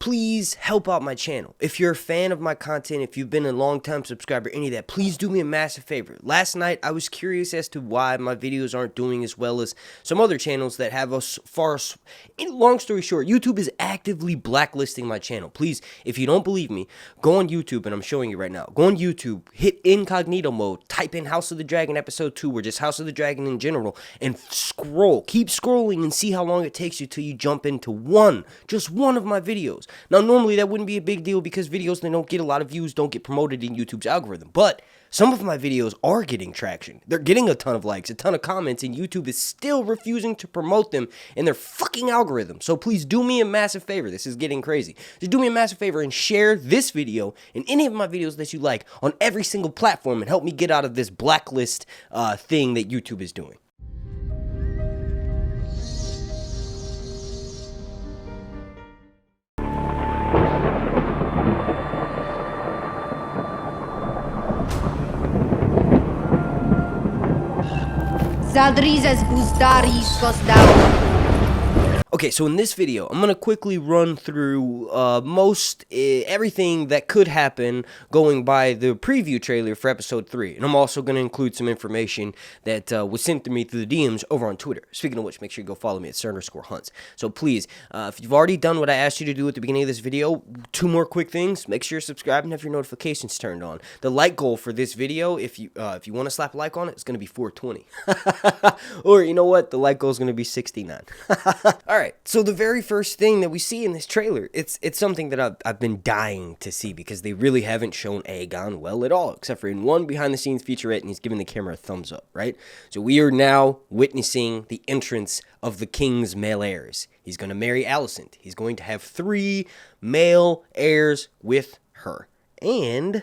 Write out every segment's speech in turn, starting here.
please help out my channel. If you're a fan of my content, if you've been a long-time subscriber, any of that, please do me a massive favor. Last night, I was curious as to why my videos aren't doing as well as some other channels that have us far. Long story short, YouTube is actively blacklisting my channel. Please, if you don't believe me, go on YouTube, and I'm showing you right now. Go on YouTube, hit incognito mode, type in House of the Dragon Episode 2, or just House of the Dragon in general, and scroll. Keep scrolling and see how long it takes you till you jump into just one of my videos. Now, normally that wouldn't be a big deal because videos that don't get a lot of views don't get promoted in YouTube's algorithm. But some of my videos are getting traction. They're getting a ton of likes, a ton of comments, and YouTube is still refusing to promote them in their fucking algorithm. So please do me a massive favor. This is getting crazy. Just do me a massive favor and share this video and any of my videos that you like on every single platform and help me get out of this blacklist thing that YouTube is doing. Okay, so in this video, I'm going to quickly run through everything that could happen going by the preview trailer for episode 3. And I'm also going to include some information that was sent to me through the DMs over on Twitter. Speaking of which, make sure you go follow me at @Sir_Hunts. So please, if you've already done what I asked you to do at the beginning of this video, 2 more quick things. Make sure you're subscribed and have your notifications turned on. The like goal for this video, if you want to slap a like on it, it's going to be 420. Or you know what? The like goal is going to be 69. All right. So the very first thing that we see in this trailer, it's something that I've been dying to see because they really haven't shown Aegon well at all, except for in one behind-the-scenes featurette, and he's giving the camera a thumbs up, right? So we are now witnessing the entrance of the king's male heirs. He's going to marry Alicent. He's going to have 3 male heirs with her. And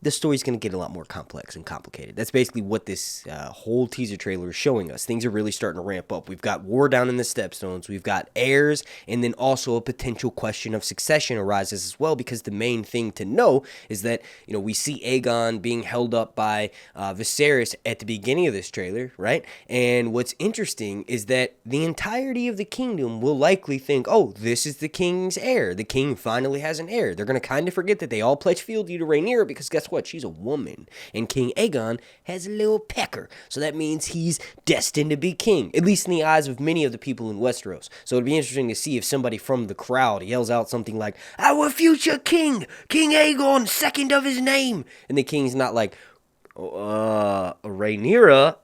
the story's going to get a lot more complex and complicated. That's basically what this whole teaser trailer is showing us. Things are really starting to ramp up. We've got war down in the Stepstones. We've got heirs, and then also a potential question of succession arises as well, because the main thing to know is that, we see Aegon being held up by Viserys at the beginning of this trailer, right? And what's interesting is that the entirety of the kingdom will likely think, oh, this is the king's heir. The king finally has an heir. They're going to kind of forget that they all pledge fealty to Rhaenyra because guess what? She's a woman, and King Aegon has a little pecker, so that means he's destined to be king, at least in the eyes of many of the people in Westeros. So it'd be interesting to see if somebody from the crowd yells out something like, "Our future king, King Aegon, second of his name," and the king's not like, Rhaenyra,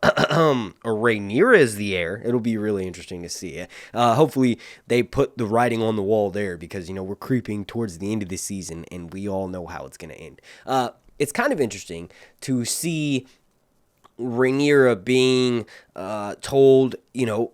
or Rhaenyra is the heir. It'll be really interesting to see. Hopefully they put the writing on the wall there because, we're creeping towards the end of the season and we all know how it's going to end. It's kind of interesting to see Rhaenyra being told,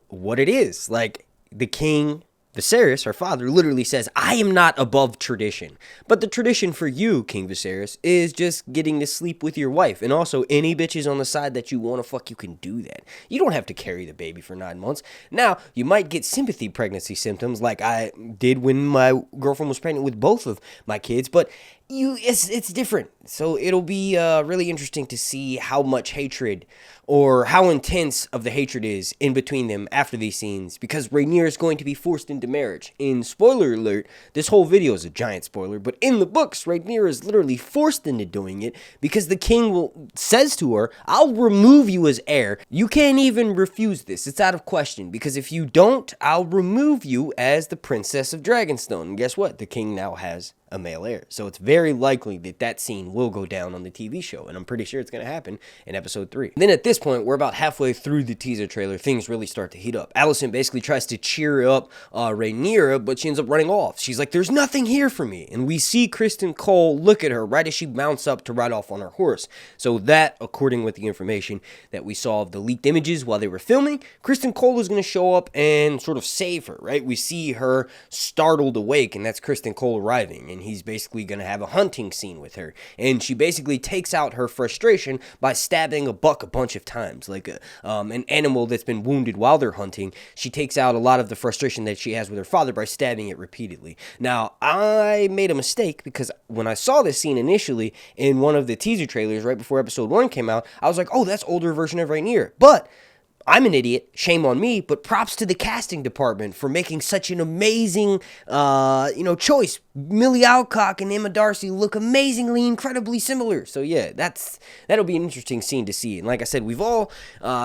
what it is. Like, the king, Viserys, her father, literally says, "I am not above tradition. But the tradition for you, King Viserys, is just getting to sleep with your wife. And also, any bitches on the side that you want to fuck, you can do that. You don't have to carry the baby for 9 months. Now, you might get sympathy pregnancy symptoms like I did when my girlfriend was pregnant with both of my kids, but it's different. So it'll be really interesting to see how much hatred or how intense of the hatred is in between them after these scenes, because Rhaenyra is going to be forced into marriage. In spoiler alert, this whole video is a giant spoiler, but in the books, Rhaenyra is literally forced into doing it because the king says to her, "I'll remove you as heir. You can't even refuse this. It's out of question, because if you don't, I'll remove you as the Princess of Dragonstone." And guess what? The king now has a male heir. So it's very likely that scene will go down on the TV show, and I'm pretty sure it's going to happen in episode 3. Then at this point, we're about halfway through the teaser trailer. Things really start to heat up. Alicent basically tries to cheer up Rhaenyra, but she ends up running off. She's like, "There's nothing here for me." And we see Kristen Cole look at her right as she mounts up to ride off on her horse. So that, according with the information that we saw of the leaked images while they were filming, Kristen Cole is going to show up and sort of save her, right? We see her startled awake, and that's Kristen Cole arriving, and he's basically going to have a hunting scene with her. And she basically takes out her frustration by stabbing a buck a bunch of times, like an animal that's been wounded while they're hunting. She takes out a lot of the frustration that she has with her father by stabbing it repeatedly. Now, I made a mistake because when I saw this scene initially in one of the teaser trailers right before episode 1 came out, I was like, oh, that's older version of Rhaenyra. But I'm an idiot, shame on me, but props to the casting department for making such an amazing, choice. Millie Alcock and Emma Darcy look amazingly, incredibly similar. So yeah, that'll be an interesting scene to see. And like I said, we've all,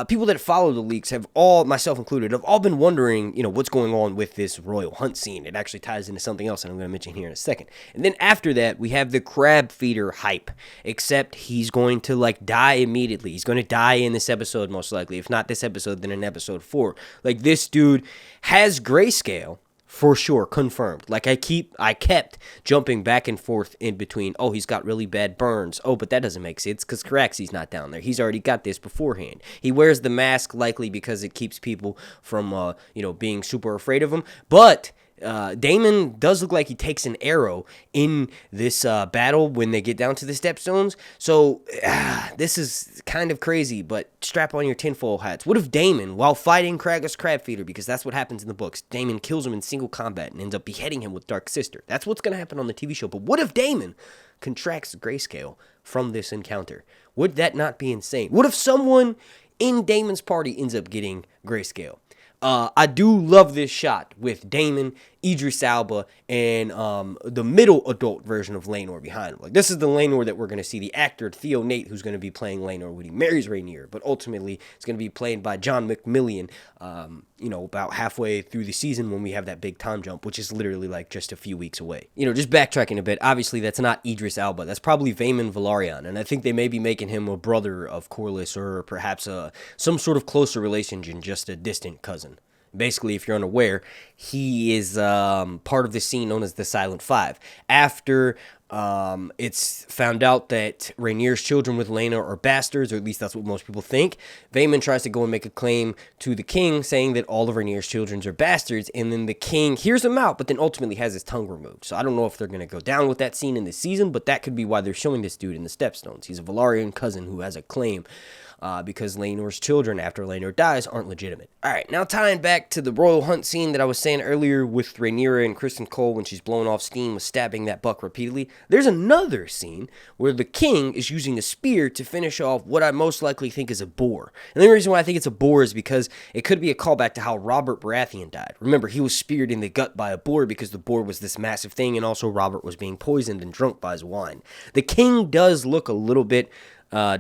people that follow the leaks have all, myself included, have all been wondering, what's going on with this royal hunt scene. It actually ties into something else, and I'm going to mention here in a second. And then after that, we have the crab feeder hype, except he's going to die immediately. He's going to die in this episode, most likely. If not this episode, then in episode 4. This dude has grayscale for sure, confirmed. I kept jumping back and forth in between. Oh, he's got really bad burns. Oh, but that doesn't make sense because Caraxie's not down there. He's already got this beforehand. He wears the mask likely because it keeps people from being super afraid of him. But Daemon does look like he takes an arrow in this battle when they get down to the stepstones. So this is kind of crazy, but strap on your tinfoil hats. What if Daemon, while fighting Kragus Crabfeeder, because that's what happens in the books, Daemon kills him in single combat and ends up beheading him with Dark Sister. That's what's going to happen on the TV show. But what if Daemon contracts grayscale from this encounter? Would that not be insane? What if someone in Daemon's party ends up getting grayscale? I do love this shot with Daemon, Idris Elba, and the middle adult version of Laenor behind him. This is the Laenor that we're going to see. The actor Theo Nate, who's going to be playing Laenor when he marries Rhaenyra, but ultimately it's going to be played by John McMillian. About halfway through the season when we have that big time jump, which is literally just a few weeks away. Just backtracking a bit. Obviously, that's not Idris Elba. That's probably Vaemon Velaryon, and I think they may be making him a brother of Corlys, or perhaps some sort of closer relation than just a distant cousin. Basically, if you're unaware, he is part of the scene known as the Silent Five. After it's found out that Rhaenyra's children with Laena are bastards, or at least that's what most people think, Vaemon tries to go and make a claim to the king, saying that all of Rhaenyra's children are bastards, and then the king hears him out, but then ultimately has his tongue removed. So I don't know if they're going to go down with that scene in this season, but that could be why they're showing this dude in the Stepstones. He's a Velaryon cousin who has a claim, because Laenor's children, after Laenor dies, aren't legitimate. Alright, now tying back to the royal hunt scene that I was saying earlier with Rhaenyra and Kristen Cole when she's blowing off steam with stabbing that buck repeatedly, there's another scene where the king is using a spear to finish off what I most likely think is a boar. And the only reason why I think it's a boar is because it could be a callback to how Robert Baratheon died. Remember, he was speared in the gut by a boar because the boar was this massive thing, and also Robert was being poisoned and drunk by his wine. The king does look a little bit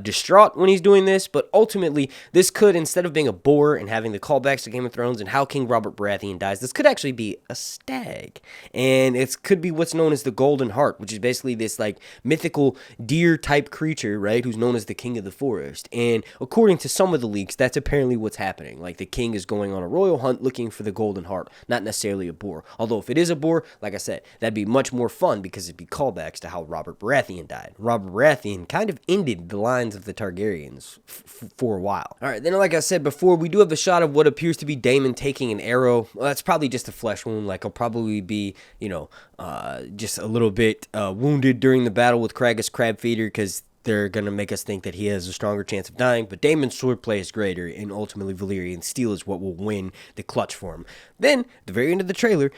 distraught when he's doing this, but ultimately this could, instead of being a boar and having the callbacks to Game of Thrones and how King Robert Baratheon dies, this could actually be a stag, and it could be what's known as the Golden Hart, which is basically this mythical deer type creature, right, who's known as the King of the Forest. And according to some of the leaks, that's apparently what's happening. The king is going on a royal hunt looking for the Golden Hart, not necessarily a boar. Although if it is a boar, like I said, that'd be much more fun because it'd be callbacks to how Robert Baratheon died. Robert Baratheon kind of ended the lines of the Targaryens for a while. Alright, then like I said before, we do have a shot of what appears to be Daemon taking an arrow. Well, that's probably just a flesh wound. He'll probably be, just a little bit wounded during the battle with Kragus Crabfeeder, because they're going to make us think that he has a stronger chance of dying, but Daemon's swordplay is greater, and ultimately Valyrian steel is what will win the clutch for him. Then, at the very end of the trailer,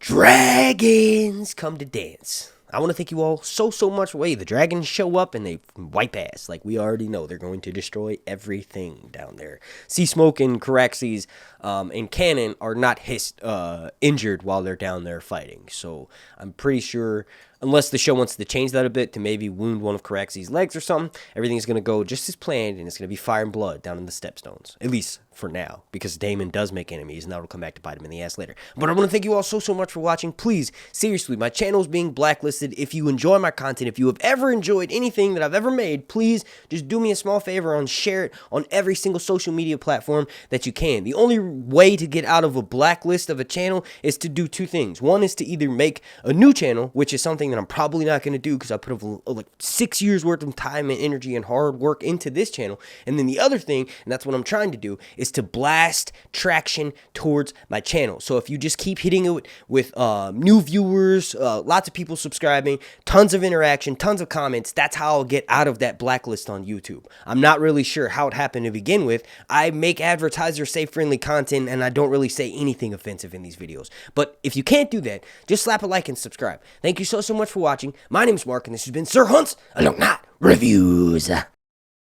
dragons come to dance. I want to thank you all so much. The dragons show up and they wipe ass. We already know they're going to destroy everything down there. Sea Smoke and Caraxes and Cannon are not injured while they're down there fighting. So I'm pretty sure, unless the show wants to change that a bit to maybe wound one of Caraxes' legs or something, everything's going to go just as planned, and it's going to be fire and blood down in the Stepstones. At least for now, because Daemon does make enemies, and that'll come back to bite him in the ass later. But I want to thank you all so much for watching. Please, seriously, my channel is being blacklisted. If you enjoy my content, if you have ever enjoyed anything that I've ever made, please just do me a small favor and share it on every single social media platform that you can. The only way to get out of a blacklist of a channel is to do two things. One is to either make a new channel, which is something that I'm probably not going to do because I put like 6 years worth of time and energy and hard work into this channel. And then the other thing, and that's what I'm trying to do, is to blast traction towards my channel. So if you just keep hitting it with new viewers, lots of people subscribing, tons of interaction, tons of comments, that's how I'll get out of that blacklist on YouTube. I'm not really sure how it happened to begin with. I make advertiser safe friendly content and I don't really say anything offensive in these videos. But if you can't do that, just slap a like and subscribe. Thank you so much for watching. My name is Mark and this has been Sir Hunt's Not Reviews.